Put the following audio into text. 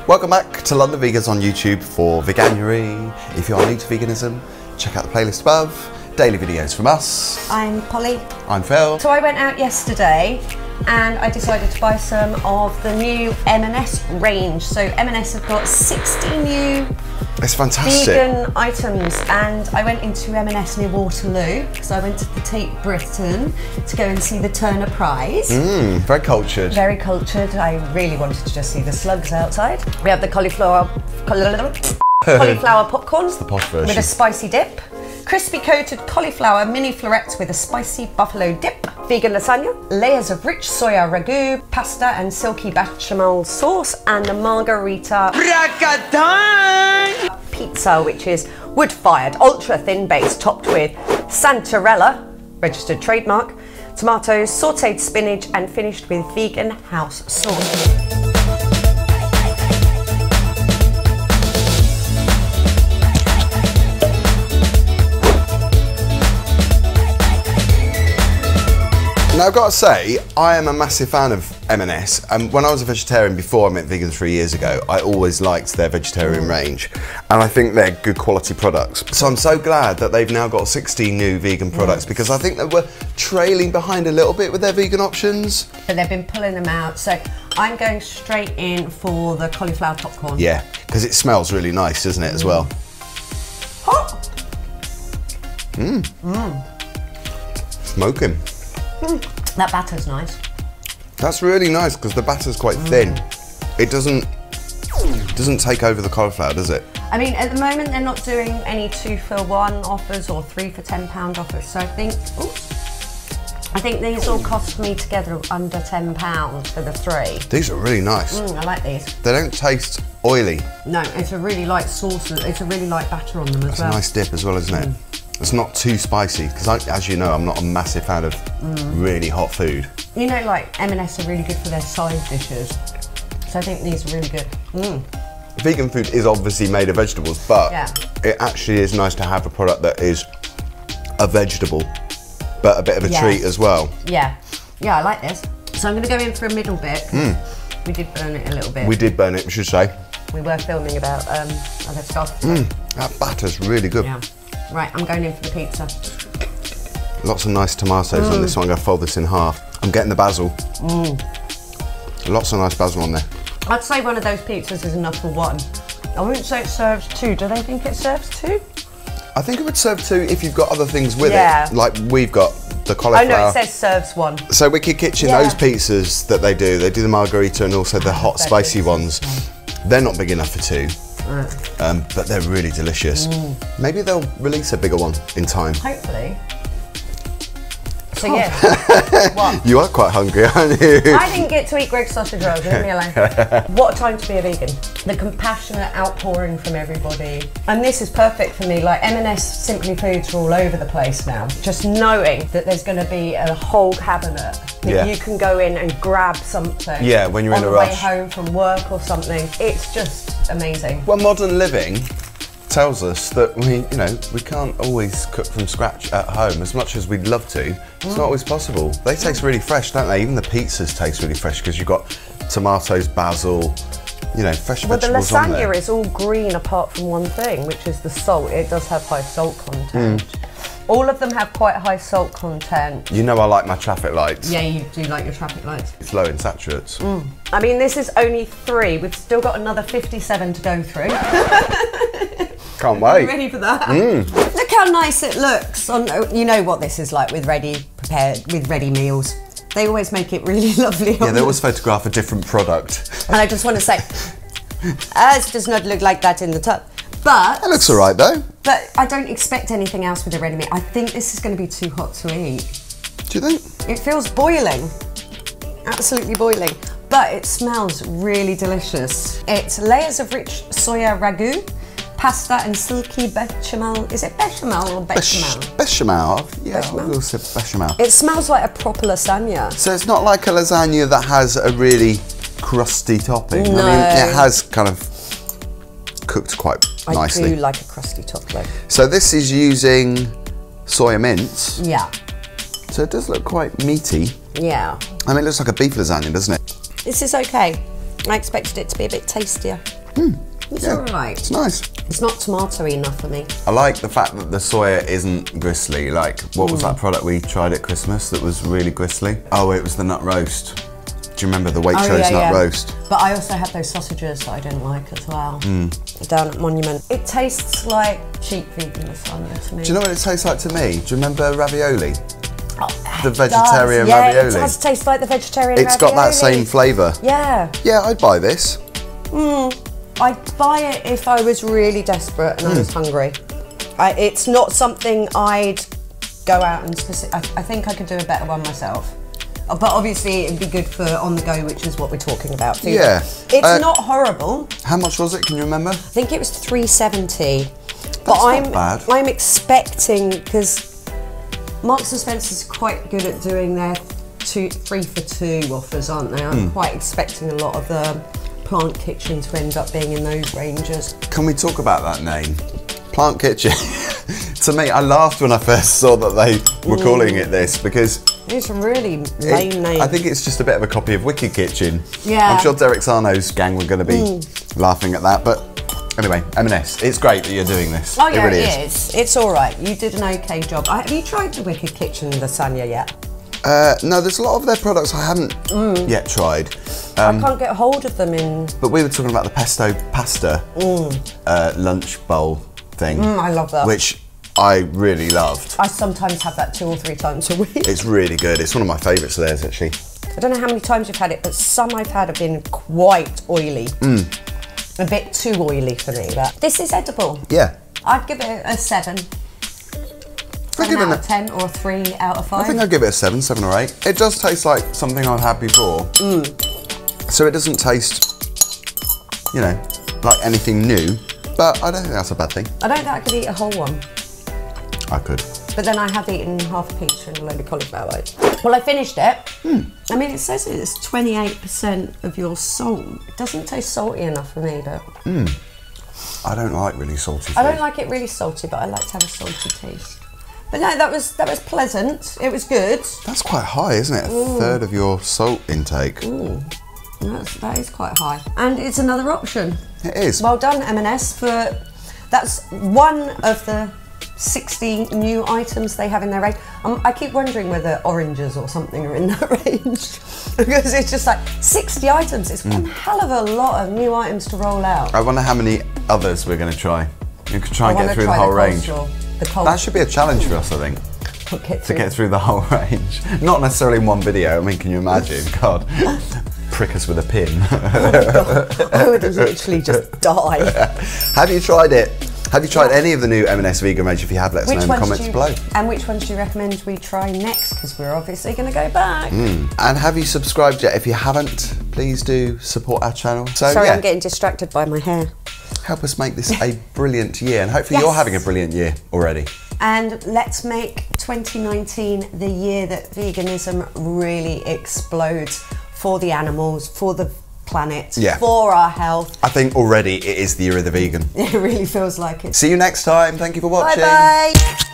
Welcome back to London Vegans on YouTube for Veganuary. If you are new to veganism, check out the playlist above. Daily videos from us. I'm Polly. I'm Phil. So I went out yesterday and I decided to buy some of the new M&S range. So M&S have got 60 new vegan items, and I went into M&S near Waterloo because I went to the Tate Britain to go and see the Turner Prize. Very cultured. Very cultured. I really wanted to just see the slugs outside. We have the cauliflower popcorn. It's the posh version. With a spicy dip. Crispy coated cauliflower mini florets with a spicy buffalo dip. Vegan lasagna. Layers of rich soya ragu, pasta and silky bechamel sauce, and the Margherita Pizza, which is wood-fired, ultra-thin base topped with Santarella, registered trademark, tomatoes, sautéed spinach, and finished with vegan house sauce. Now I've got to say, I am a massive fan of M&S, and when I was a vegetarian before I met vegans 3 years ago, I always liked their vegetarian range, and I think they're good quality products. So I'm so glad that they've now got 16 new vegan products, because I think they were trailing behind a little bit with their vegan options. But they've been pulling them out, so I'm going straight in for the cauliflower popcorn. Yeah, because it smells really nice, doesn't it, as well? Hot! Smoking. That batter's nice. That's really nice because the batter's quite thin. It doesn't take over the cauliflower, does it? I mean, at the moment they're not doing any 2 for 1 offers or 3 for £10 offers. So I think these all cost me together under £10 for the 3. These are really nice. I like these. They don't taste oily. No, it's a really light sauce. It's a really light batter on them as well. It's a nice dip as well, isn't it? It's not too spicy, because as you know, I'm not a massive fan of really hot food. You know, like M&S are really good for their side dishes. So I think these are really good. Vegan food is obviously made of vegetables, but it actually is nice to have a product that is a vegetable, but a bit of a treat as well. Yeah, I like this. So I'm going to go in for a middle bit. We did burn it a little bit. We did burn it, we should say. We were filming about other stuff. That batter's really good. Yeah. Right, I'm going in for the pizza. Lots of nice tomatoes on this one. I'm going to fold this in half. I'm getting the basil. Lots of nice basil on there. I'd say one of those pizzas is enough for 1. I wouldn't say it serves 2. Do they think it serves 2? I think it would serve 2 if you've got other things with it. Like we've got the cauliflower. Oh no, it says serves 1. So Wicked Kitchen, those pizzas that they do the Margherita and also the hot spicy ones. They're not big enough for 2. But they're really delicious. Maybe they'll release a bigger one in time. Hopefully. So yeah, what? You are quite hungry, aren't you? I didn't get to eat Greg's sausage rolls, leave me alone. What a time to be a vegan. The compassionate outpouring from everybody. And this is perfect for me, like M&S Simply Foods are all over the place now. Just knowing that there's going to be a whole cabinet that you can go in and grab something. Yeah, when you're in a rush. On the way home from work or something. It's just amazing. Well, modern living tells us that we can't always cook from scratch at home as much as we'd love to. It's not always possible. They taste really fresh, don't they? Even the pizzas taste really fresh because you've got tomatoes, basil, fresh vegetables on there. Well, the lasagna is all green apart from one thing, which is the salt. It does have high salt content. All of them have quite high salt content. You know I like my traffic lights. Yeah, you do like your traffic lights. It's low in saturates. I mean, this is only 3. We've still got another 57 to go through. Can't wait. You ready for that? Look how nice it looks. You know what this is like with ready meals. They always make it really lovely. Yeah, they always photograph a different product. And I just want to say, it does not look like that in the tub. But it looks alright though. But I don't expect anything else with the ready meat. I think this is going to be too hot to eat. Do you think? It feels boiling. Absolutely boiling. But it smells really delicious. It's layers of rich soya ragu, pasta and silky bechamel. Is it bechamel or bechamel? Bechamel. Yeah, we'll say bechamel. It smells like a proper lasagna. So it's not like a lasagna that has a really crusty topping. No. I mean, it has kind of cooked quite nicely. I do like a crusty top though. So this is using soya mince. Yeah. So it does look quite meaty. Yeah. I mean, it looks like a beef lasagna, doesn't it? This is okay. I expected it to be a bit tastier. It's alright. It's nice. It's not tomatoey enough for me. I like the fact that the soya isn't gristly. Like, what was that product we tried at Christmas that was really gristly? Oh, it was the nut roast. Do you remember the Waitrose nut roast? But I also had those sausages that I didn't like as well. Down at Monument. It tastes like cheap vegan lasagna to me. Do you know what it tastes like to me? Do you remember ravioli? Oh, the vegetarian ravioli. Yeah, it does taste like the vegetarian ravioli. It's got that same flavour. Yeah. Yeah, I'd buy this. I'd buy it if I was really desperate and I was hungry. It's not something I'd go out and I think I could do a better one myself. But obviously it'd be good for on the go, which is what we're talking about. Food. Yeah. It's not horrible. How much was it? Can you remember? I think it was $3.70. But not bad. I'm expecting, because Marks and Spencer's quite good at doing their 3 for 2 offers, aren't they? I'm quite expecting a lot of the Plant Kitchen to end up being in those ranges. Can we talk about that name? Plant Kitchen. To me, I laughed when I first saw that they were calling it this, because it's a really lame name. I think it's just a bit of a copy of Wicked Kitchen. Yeah. I'm sure Derek Sarno's gang were going to be laughing at that, but anyway, M&S, it's great that you're doing this. Oh yeah, it really is. It's all right. You did an okay job. Have you tried the Wicked Kitchen lasagna yet? No, there's a lot of their products I haven't yet tried. I can't get hold of them in... But we were talking about the Pesto Pasta lunch bowl thing. I love that. Which I really loved. I sometimes have that 2 or 3 times a week. It's really good. It's one of my favourites of theirs, actually. I don't know how many times you've had it, but some I've had have been quite oily. A bit too oily for me, but this is edible. Yeah. I'd give it a 7. 7 out of 10 or 3 out of 5. I think I'd give it a 7 or 8. It does taste like something I've had before. So it doesn't taste, you know, like anything new, but I don't think that's a bad thing. I don't think I could eat a whole one. I could. But then I have eaten half a pizza and a load of cauliflower. Well, I finished it. I mean, it says it's 28% of your salt. It doesn't taste salty enough for me, but... I don't like really salty food. I don't like it really salty, but I like to have a salty taste. But no, that was pleasant. It was good. That's quite high, isn't it? A third of your salt intake. That is quite high. And it's another option. It is. Well done, M&S, for... That's one of the 60 new items they have in their range. I keep wondering whether oranges or something are in that range. Because it's just like 60 items. It's one hell of a lot of new items to roll out. I wonder how many others we're going to try. You could try and get through the whole range. That should be a challenge for us, I think. To get through the whole range. Not necessarily in one video. I mean, can you imagine? God. Prick us with a pin. Oh my God. I would literally just die. Have you tried it? Have you tried any of the new M&S vegan range? If you have, let us know in the comments below. And which ones do you recommend we try next? Because we're obviously going to go back. And have you subscribed yet? If you haven't, please do support our channel. So, sorry, I'm getting distracted by my hair. Help us make this a brilliant year, and hopefully you're having a brilliant year already. And let's make 2019 the year that veganism really explodes for the animals, for the planet, for our health. I think already it is the year of the vegan. It really feels like it. See you next time. Thank you for watching. Bye bye.